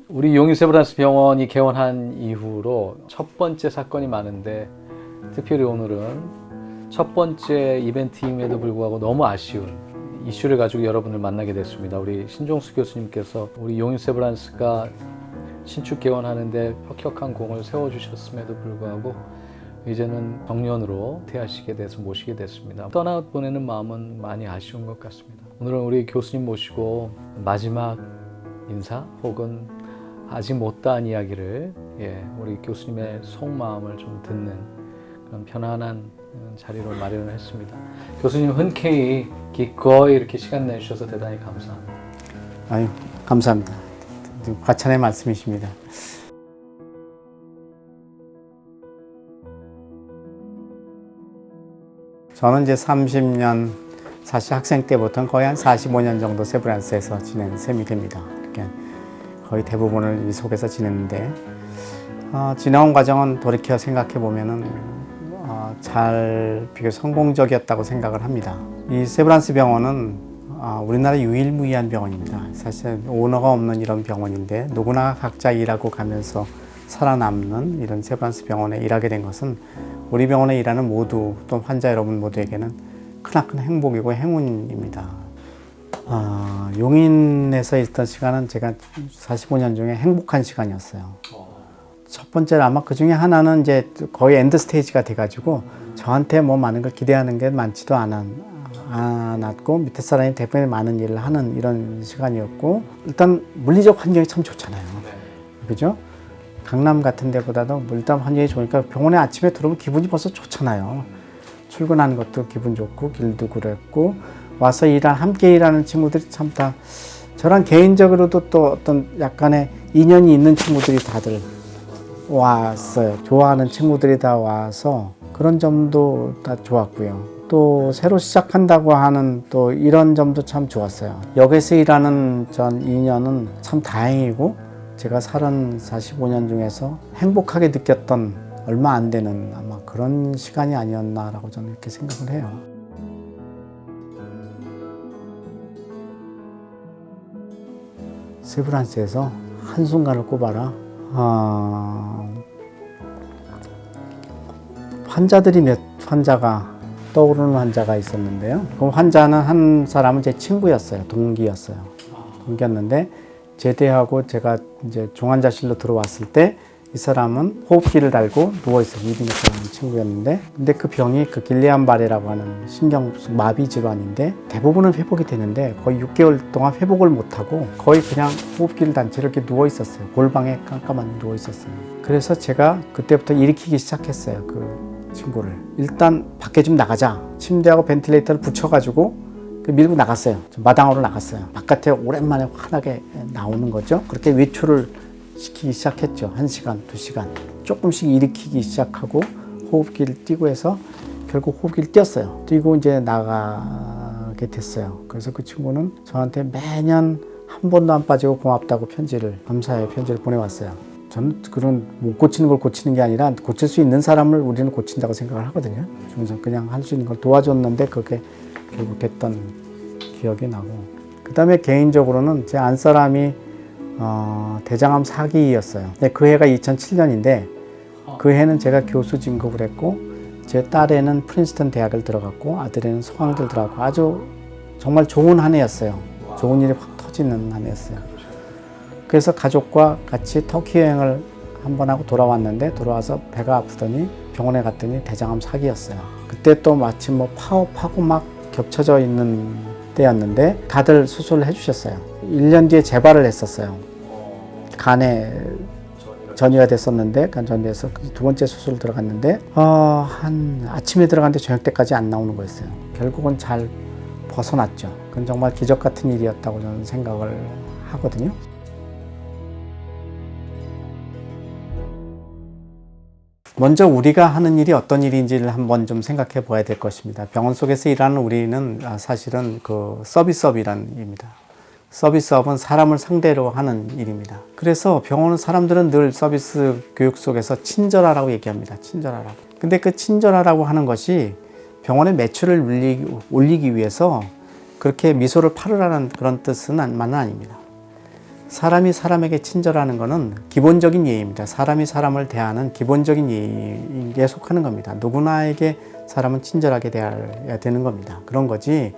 우리 용인세브란스 병원이 개원한 이후로 첫 번째 사건이 많은데 특별히 오늘은 첫 번째 이벤트임에도 불구하고 너무 아쉬운 이슈를 가지고 여러분을 만나게 됐습니다. 우리 신종수 교수님께서 우리 용인세브란스가 신축 개원하는데 혁혁한 공을 세워주셨음에도 불구하고 이제는 정년으로 퇴하시게 돼서 모시게 됐습니다. 떠나보내는 마음은 많이 아쉬운 것 같습니다. 오늘은 우리 교수님 모시고 마지막 인사 혹은 아직 못다한 이야기를 우리 교수님의 속마음을 좀 듣는 그런 편안한 자리로 마련을 했습니다. 교수님 흔쾌히 기꺼이 이렇게 시간 내주셔서 대단히 감사합니다. 아유, 감사합니다. 과찬의 말씀이십니다. 저는 이제 30년, 사실 학생 때부터는 거의 한 45년 정도 세브란스에서 지낸 셈이 됩니다. 이렇게 거의 대부분을 이 속에서 지냈는데, 지나온 과정은 돌이켜 생각해 보면은 잘 비교적 성공적이었다고 생각을 합니다. 이 세브란스 병원은 우리나라 유일무이한 병원입니다. 사실 오너가 없는 이런 병원인데 누구나 각자 일하고 가면서 살아남는 이런 세브란스 병원에 일하게 된 것은 우리 병원에 일하는 모두 또 환자 여러분 모두에게는 크나큰 행복이고 행운입니다. 용인에서 있던 시간은 제가 45년 중에 행복한 시간이었어요. 첫 번째로 아마 그 중에 하나는 이제 거의 엔드 스테이지가 돼가지고 저한테 뭐 많은 걸 기대하는 게 많지도 않았고 밑에 사람이 대부분 많은 일을 하는 이런 시간이었고 일단 물리적 환경이 참 좋잖아요. 그죠? 강남 같은 데보다도 일단 환경이 좋으니까 병원에 아침에 들어오면 기분이 벌써 좋잖아요. 출근하는 것도 기분 좋고 길도 그랬고 와서 함께 일하는 친구들이 참 다 저랑 개인적으로도 또 어떤 약간의 인연이 있는 친구들이 다들 왔어요. 좋아하는 친구들이 다 와서 그런 점도 다 좋았고요. 또 새로 시작한다고 하는 또 이런 점도 참 좋았어요. 역에서 일하는 전 2년은 참 다행이고 제가 살은 45년 중에서 행복하게 느꼈던 얼마 안 되는 아마 그런 시간이 아니었나라고 저는 이렇게 생각을 해요. 세브란스에서 한순간을 꼽아라. 환자가 떠오르는 환자가 있었는데요. 그 환자는 한 사람은 제 친구였어요. 동기였는데 제대하고 제가 이제 중환자실로 들어왔을 때 이 사람은 호흡기를 달고 누워 있어요. 이비인후과라는 친구였는데, 근데 그 병이 그 길리암바레라고 하는 신경 마비 질환인데 대부분은 회복이 되는데 거의 6개월 동안 회복을 못하고 거의 그냥 호흡기를 단 채로 이렇게 누워 있었어요. 골방에 깜깜한 누워 있었어요. 그래서 제가 그때부터 일으키기 시작했어요. 그 친구를 일단 밖에 좀 나가자. 침대하고 벤틸레이터를 붙여가지고 밀고 나갔어요. 마당으로 나갔어요. 바깥에 오랜만에 환하게 나오는 거죠. 그렇게 외출을 시키기 시작했죠. 1시간, 2시간. 조금씩 일으키기 시작하고 호흡기를 띄고 해서 결국 호흡기를 띄었어요. 띄고 이제 나가게 됐어요. 그래서 그 친구는 저한테 매년 한 번도 안 빠지고 고맙다고 감사의 편지를 보내왔어요. 저는 그런 못 고치는 걸 고치는 게 아니라 고칠 수 있는 사람을 우리는 고친다고 생각을 하거든요. 그래서 그냥 할 수 있는 걸 도와줬는데 그게 결국 됐던 기억이 나고, 그 다음에 개인적으로는 제 안사람이 대장암 4기였어요. 근데 그 해가 2007년인데 그 해는 제가 교수 진급을 했고 제 딸애는 프린스턴 대학을 들어갔고 아들애는 서강대를 들어갔고 아주 정말 좋은 한 해였어요. 좋은 일이 확 터지는 한 해였어요. 그래서 가족과 같이 터키 여행을 한번 하고 돌아왔는데 돌아와서 배가 아프더니 병원에 갔더니 대장암 4기였어요. 그때 또 마침 뭐 파업하고 막 겹쳐져 있는 때였는데 다들 수술을 해주셨어요. 1년 뒤에 재발을 했었어요. 간에 전이가 됐었는데 간 전이에서 두 번째 수술을 들어갔는데 한 아침에 들어갔는데 저녁 때까지 안 나오는 거였어요. 결국은 잘 벗어났죠. 그건 정말 기적 같은 일이었다고 저는 생각을 하거든요. 먼저 우리가 하는 일이 어떤 일인지를 한번 좀 생각해 봐야 될 것입니다. 병원 속에서 일하는 우리는 사실은 그 서비스업이라는 일입니다. 서비스업은 사람을 상대로 하는 일입니다. 그래서 병원은 사람들은 늘 서비스 교육 속에서 친절하라고 얘기합니다. 친절하라고. 근데 그 친절하라고 하는 것이 병원의 매출을 올리기 위해서 그렇게 미소를 팔으라는 그런 뜻은 만은 아닙니다. 사람이 사람에게 친절하는 것은 기본적인 예의입니다. 사람이 사람을 대하는 기본적인 예의에 속하는 겁니다. 누구나에게 사람은 친절하게 대해야 되는 겁니다. 그런 거지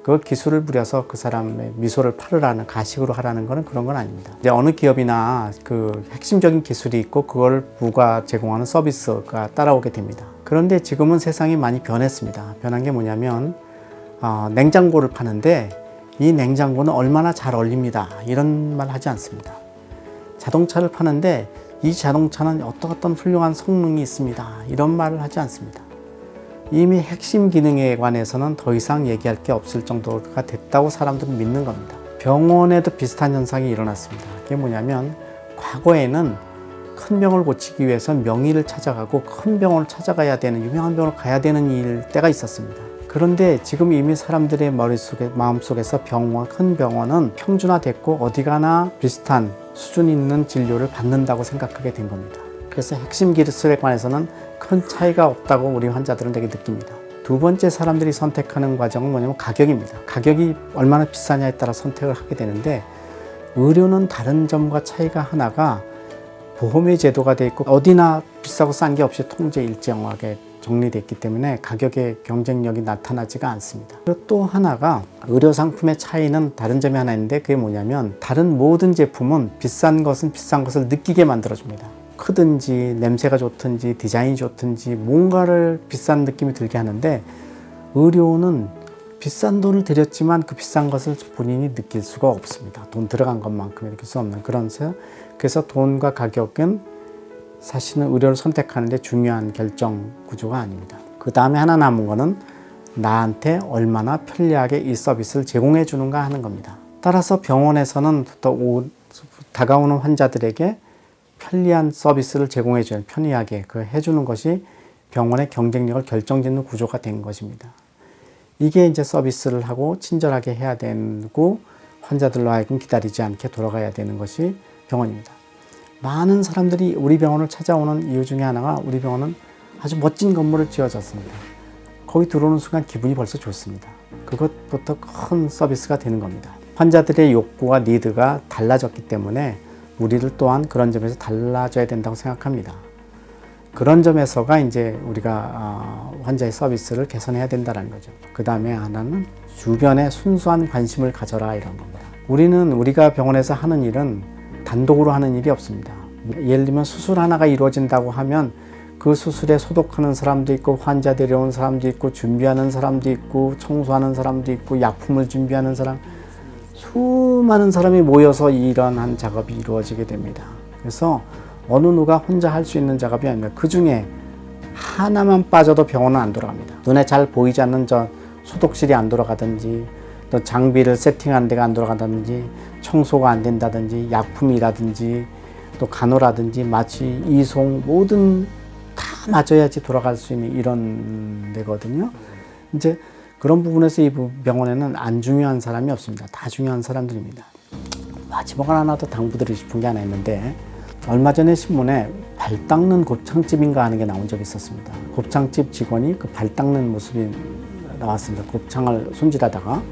그 기술을 부려서 그 사람의 미소를 팔으라는 가식으로 하라는 것은 그런 건 아닙니다. 이제 어느 기업이나 그 핵심적인 기술이 있고 그걸 부가 제공하는 서비스가 따라오게 됩니다. 그런데 지금은 세상이 많이 변했습니다. 변한 게 뭐냐면 냉장고를 파는데 이 냉장고는 얼마나 잘 어울립니다. 이런 말 하지 않습니다. 자동차를 파는데 이 자동차는 어떤 훌륭한 성능이 있습니다. 이런 말을 하지 않습니다. 이미 핵심 기능에 관해서는 더 이상 얘기할 게 없을 정도가 됐다고 사람들은 믿는 겁니다. 병원에도 비슷한 현상이 일어났습니다. 그게 뭐냐면 과거에는 큰 병을 고치기 위해서 명의를 찾아가고 큰 병원을 찾아가야 되는 유명한 병원을 가야 되는 때가 있었습니다. 그런데 지금 이미 사람들의 머릿속에 마음속에서 큰 병원은 평준화됐고 어디 가나 비슷한 수준 있는 진료를 받는다고 생각하게 된 겁니다. 그래서 핵심 기술에 관해서는 큰 차이가 없다고 우리 환자들은 되게 느낍니다. 두 번째 사람들이 선택하는 과정은 뭐냐면 가격입니다. 가격이 얼마나 비싸냐에 따라 선택을 하게 되는데 의료는 다른 점과 차이가 하나가 보험의 제도가 돼 있고 어디나 비싸고 싼 게 없이 통제 일정하게 정리되어 있기 때문에 가격의 경쟁력이 나타나지가 않습니다. 그리고 또 하나가 의료 상품의 차이는 다른 점이 하나 있는데 그게 뭐냐면 다른 모든 제품은 비싼 것은 비싼 것을 느끼게 만들어줍니다. 크든지 냄새가 좋든지 디자인이 좋든지 뭔가를 비싼 느낌이 들게 하는데 의료는 비싼 돈을 들였지만 그 비싼 것을 본인이 느낄 수가 없습니다. 돈 들어간 것만큼 느낄 수 없는 그래서 돈과 가격은 사실은 의료를 선택하는 데 중요한 결정 구조가 아닙니다. 그 다음에 하나 남은 거는 나한테 얼마나 편리하게 이 서비스를 제공해 주는가 하는 겁니다. 따라서 병원에서는 또 다가오는 환자들에게 편리한 서비스를 제공해 주는 편리하게 해주는 것이 병원의 경쟁력을 결정짓는 구조가 된 것입니다. 이게 이제 서비스를 하고 친절하게 해야 되고 환자들로 하여금 기다리지 않게 돌아가야 되는 것이 병원입니다. 많은 사람들이 우리 병원을 찾아오는 이유 중에 하나가 우리 병원은 아주 멋진 건물을 지어졌습니다. 거기 들어오는 순간 기분이 벌써 좋습니다. 그것부터 큰 서비스가 되는 겁니다. 환자들의 욕구와 니드가 달라졌기 때문에 우리들 또한 그런 점에서 달라져야 된다고 생각합니다. 그런 점에서가 이제 우리가 환자의 서비스를 개선해야 된다는 거죠. 그 다음에 하나는 주변에 순수한 관심을 가져라 이런 겁니다. 우리가 병원에서 하는 일은 단독으로 하는 일이 없습니다. 예를 들면 수술 하나가 이루어진다고 하면 그 수술에 소독하는 사람도 있고 환자 데려온 사람도 있고 준비하는 사람도 있고 청소하는 사람도 있고 약품을 준비하는 사람 수많은 사람이 모여서 이러한 작업이 이루어지게 됩니다. 그래서 어느 누가 혼자 할 수 있는 작업이 아닙니다. 그 중에 하나만 빠져도 병원은 안 돌아갑니다. 눈에 잘 보이지 않는 소독실이 안 돌아가든지 또 장비를 세팅하는 데가 안 돌아가든지 청소가 안 된다든지 약품이라든지 또 간호라든지 마취, 이송 모든 다 맞아야지 돌아갈 수 있는 이런 데거든요. 이제 그런 부분에서 이 병원에는 안 중요한 사람이 없습니다. 다 중요한 사람들입니다. 마지막 하나 더 당부드리고 싶은 게 하나 있는데 얼마 전에 신문에 발 닦는 곱창집인가 하는 게 나온 적이 있었습니다. 곱창집 직원이 그 발 닦는 모습이 나왔습니다. 곱창을 손질하다가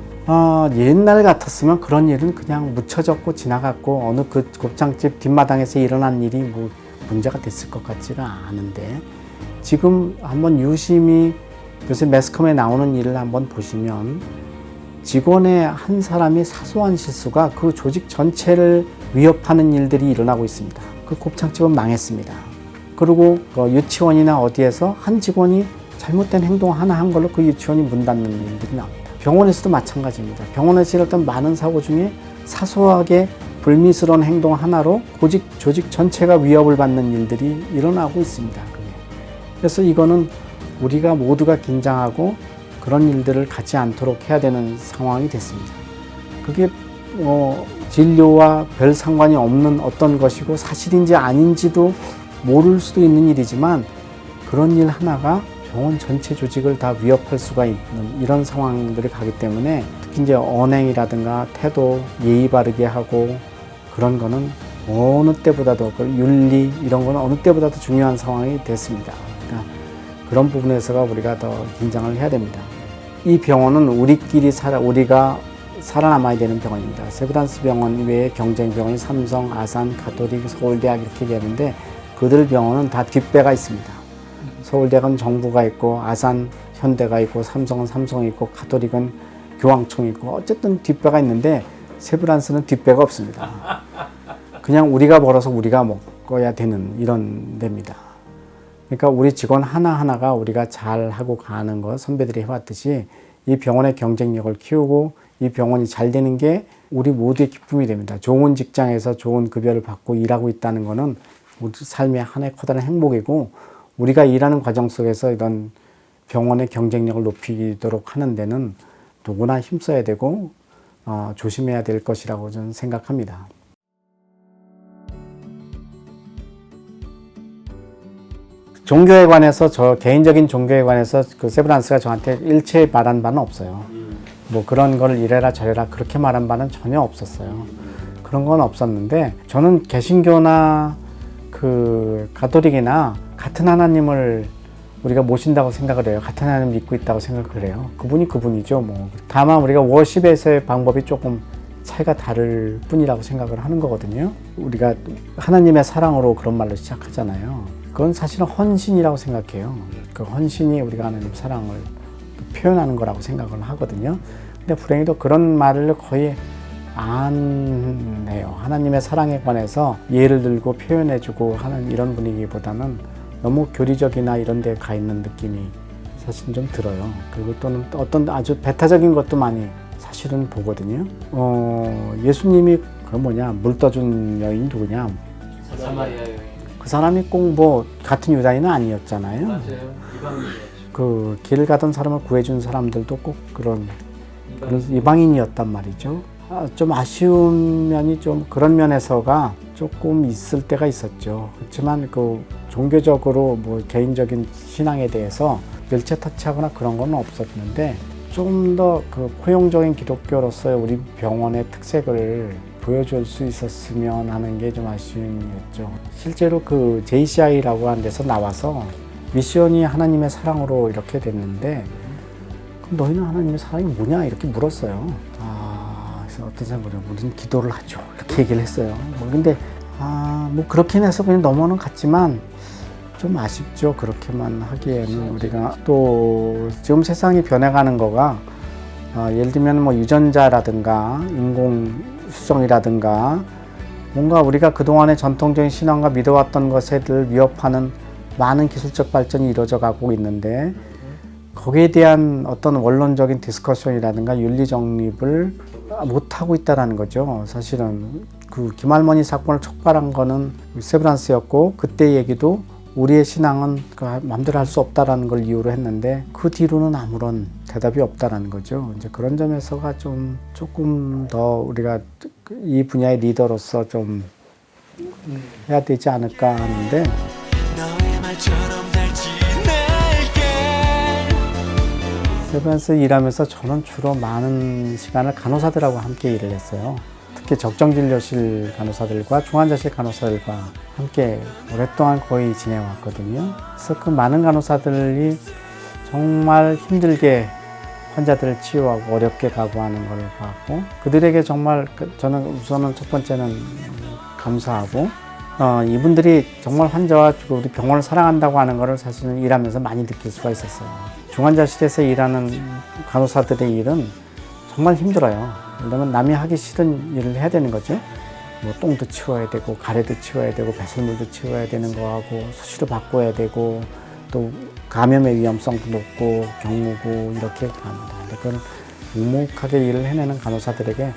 옛날 같았으면 그런 일은 그냥 묻혀졌고 지나갔고 어느 그 곱창집 뒷마당에서 일어난 일이 뭐 문제가 됐을 것 같지가 않은데 지금 한번 유심히 요새 매스컴에 나오는 일을 한번 보시면 직원의 한 사람이 사소한 실수가 그 조직 전체를 위협하는 일들이 일어나고 있습니다. 그 곱창집은 망했습니다. 그리고 유치원이나 어디에서 한 직원이 잘못된 행동 하나 한 걸로 그 유치원이 문 닫는 일들이 나옵니다. 병원에서도 마찬가지입니다. 병원에서 일어났던 많은 사고 중에 사소하게 불미스러운 행동 하나로 조직 전체가 위협을 받는 일들이 일어나고 있습니다. 그래서 이거는 우리가 모두가 긴장하고 그런 일들을 갖지 않도록 해야 되는 상황이 됐습니다. 그게 진료와 별 상관이 없는 어떤 것이고 사실인지 아닌지도 모를 수도 있는 일이지만 그런 일 하나가 병원 전체 조직을 다 위협할 수가 있는 이런 상황들이 가기 때문에 특히 이제 언행이라든가 태도, 예의 바르게 하고 그런 거는 어느 때보다도 윤리 이런 거는 어느 때보다도 중요한 상황이 됐습니다. 그러니까 그런 부분에서가 우리가 더 긴장을 해야 됩니다. 이 병원은 우리가 살아남아야 되는 병원입니다. 세브란스 병원 외에 경쟁 병원이 삼성, 아산, 가톨릭, 서울대학 이렇게 되는데 그들 병원은 다 뒷배가 있습니다. 서울대학은 정부가 있고 아산, 현대가 있고 삼성은 삼성이 있고 가톨릭은 교황청이 있고 어쨌든 뒷배가 있는데 세브란스는 뒷배가 없습니다. 그냥 우리가 벌어서 우리가 먹어야 되는 이런 데입니다. 그러니까 우리 직원 하나하나가 우리가 잘하고 가는 거 선배들이 해왔듯이 이 병원의 경쟁력을 키우고 이 병원이 잘 되는 게 우리 모두의 기쁨이 됩니다. 좋은 직장에서 좋은 급여를 받고 일하고 있다는 거는 우리 삶의 하나의 커다란 행복이고 우리가 일하는 과정 속에서 이런 병원의 경쟁력을 높이도록 하는 데는 누구나 힘써야 되고 조심해야 될 것이라고 저는 생각합니다. 종교에 관해서 저 개인적인 종교에 관해서 그 세브란스가 저한테 일체 말한 바는 없어요. 뭐 그런 걸 이래라 저래라 그렇게 말한 바는 전혀 없었어요. 그런 건 없었는데 저는 개신교나 그 가톨릭이나 같은 하나님을 우리가 모신다고 생각을 해요. 같은 하나님을 믿고 있다고 생각을 해요. 그분이 그분이죠. 뭐 다만 우리가 워십에서의 방법이 조금 차이가 다를 뿐이라고 생각을 하는 거거든요. 우리가 하나님의 사랑으로 그런 말로 시작하잖아요. 그건 사실은 헌신이라고 생각해요. 그 헌신이 우리가 하나님 사랑을 표현하는 거라고 생각을 하거든요. 근데 불행히도 그런 말을 거의 안 해요. 하나님의 사랑에 관해서 예를 들고 표현해주고 하는 이런 분위기보다는 너무 교리적이나 이런 데 가 있는 느낌이 사실은 좀 들어요. 그리고 또는 어떤 아주 배타적인 것도 많이 사실은 보거든요. 예수님이 그 물 떠준 여인 누구냐? 사마리아 여인. 그 사람이 꼭 뭐 같은 유다인은 아니었잖아요. 맞아요. 이방인이었죠. 그 길을 가던 사람을 구해준 사람들도 꼭 그런 이방인이었단 말이죠. 좀 아쉬운 면이 좀 그런 면에서가 조금 있을 때가 있었죠. 그렇지만 그 종교적으로 뭐 개인적인 신앙에 대해서 멸치 터치하거나 그런 건 없었는데 좀 더 그 포용적인 기독교로서의 우리 병원의 특색을 보여줄 수 있었으면 하는 게 좀 아쉬움이었죠. 실제로 그 JCI라고 하는 데서 나와서 미션이 하나님의 사랑으로 이렇게 됐는데 그럼 너희는 하나님의 사랑이 뭐냐 이렇게 물었어요. 그래서 어떤 사람이 우리는 기도를 하죠 이렇게 얘기를 했어요. 근데 뭐 그렇긴 해서 그냥 넘어는 갔지만 좀 아쉽죠. 그렇게만 하기에는 우리가 또 지금 세상이 변해가는 거가 예를 들면 뭐 유전자라든가 인공수정이라든가 뭔가 우리가 그동안의 전통적인 신앙과 믿어왔던 것을 위협하는 많은 기술적 발전이 이루어져 가고 있는데 거기에 대한 어떤 원론적인 디스커션이라든가 윤리 정립을 못하고 있다는 거죠. 사실은 그 김할머니 사건을 촉발한 거는 세브란스였고 그때 얘기도 우리의 신앙은 마음대로 할 수 없다라는 걸 이유로 했는데 그 뒤로는 아무런 대답이 없다라는 거죠. 이제 그런 점에서가 조금 더 우리가 이 분야의 리더로서 좀 해야 되지 않을까 하는데 세브란스 일하면서 저는 주로 많은 시간을 간호사들하고 함께 일을 했어요. 특히 적정진료실 간호사들과 중환자실 간호사들과 함께 오랫동안 거의 지내왔거든요. 그래서 그 많은 간호사들이 정말 힘들게 환자들을 치유하고 어렵게 가고하는 걸 봤고 그들에게 정말 저는 우선은 첫 번째는 감사하고 이분들이 정말 환자와 우리 병원을 사랑한다고 하는 것을 사실은 일하면서 많이 느낄 수가 있었어요. 중환자실에서 일하는 간호사들의 일은 정말 힘들어요. 왜냐면 남이 하기 싫은 일을 해야 되는 거죠. 뭐 똥도 치워야 되고 가래도 치워야 되고 배설물도 치워야 되는 거하고 수시로 바꿔야 되고 또 감염의 위험성도 높고 경무고 이렇게 합니다. 그건 묵묵하게 일을 해내는 간호사들에게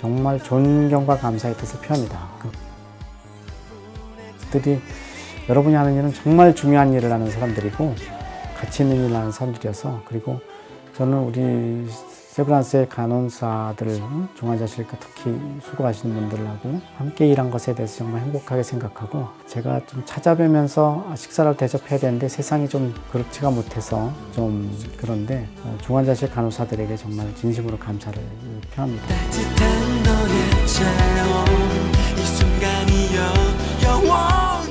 정말 존경과 감사의 뜻을 표합니다. 그들이 여러분이 하는 일은 정말 중요한 일을 하는 사람들이고 가치 있는 일을 하는 사람들이어서 그리고 저는 우리 세브란스의 간호사들, 중환자실 특히 수고하시는 분들하고 함께 일한 것에 대해서 정말 행복하게 생각하고 제가 좀 찾아뵈면서 식사를 대접해야 되는데 세상이 좀 그렇지가 못해서 좀 그런데 중환자실 간호사들에게 정말 진심으로 감사를 표합니다.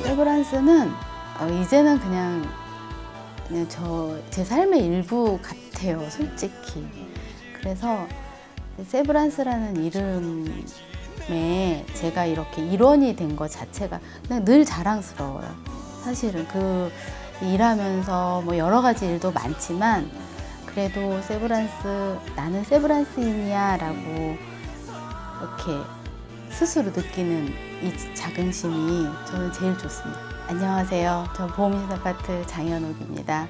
세브란스는 이제는 그냥 제 삶의 일부 같아요, 솔직히. 그래서 세브란스라는 이름에 제가 이렇게 일원이 된 것 자체가 그냥 늘 자랑스러워요. 사실은 그 일하면서 뭐 여러 가지 일도 많지만 그래도 세브란스, 나는 세브란스인이야 라고 이렇게 스스로 느끼는 이 자긍심이 저는 제일 좋습니다. 안녕하세요. 전 보험신사파트 장현옥입니다.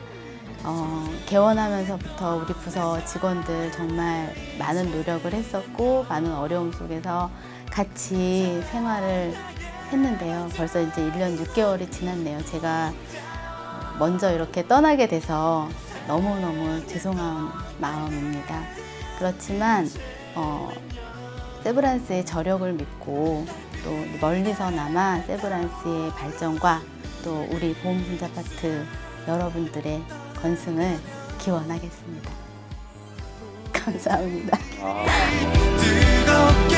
개원하면서부터 우리 부서 직원들 정말 많은 노력을 했었고 많은 어려움 속에서 같이 생활을 했는데요. 벌써 이제 1년 6개월이 지났네요. 제가 먼저 이렇게 떠나게 돼서 너무너무 죄송한 마음입니다. 그렇지만 세브란스의 저력을 믿고 또 멀리서나마 세브란스의 발전과 또 우리 보험심사파트 여러분들의 건승을 기원하겠습니다. 감사합니다. 뜨겁게